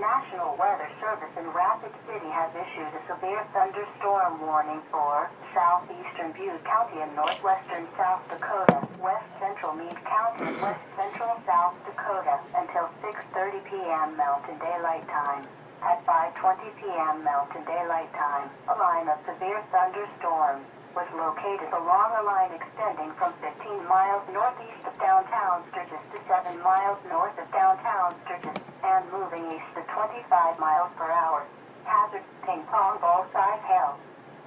National Weather Service in Rapid City has issued a severe thunderstorm warning for southeastern Butte County and northwestern South Dakota, west central Meade County and west central South Dakota until 6:30 p.m. Mountain Daylight Time. At 5:20 p.m. Mountain Daylight Time, a line of severe thunderstorms was located along a line extending from 15 miles northeast of downtown Sturgis to 7 miles north of downtown Sturgis and moving east to 25 miles per hour. Hazard ping pong ball size hail.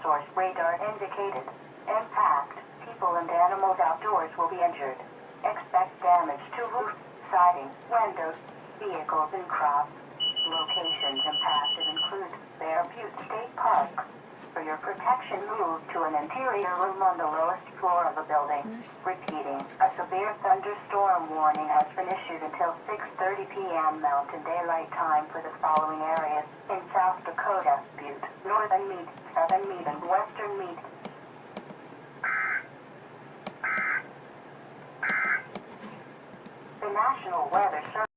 Source radar indicated. Impact. People and animals outdoors will be injured. Expect damage to roof, siding, windows, vehicles and crops. Locations impacted include Bear Butte State Park. For your protection, move to an interior room on the lowest floor of the building. Repeating, a severe thunderstorm warning has been issued until 6:30 p.m. Mountain Daylight Time for the following areas in South Dakota: Butte, northern Meade, southern Meade, and western Meade. The National Weather Service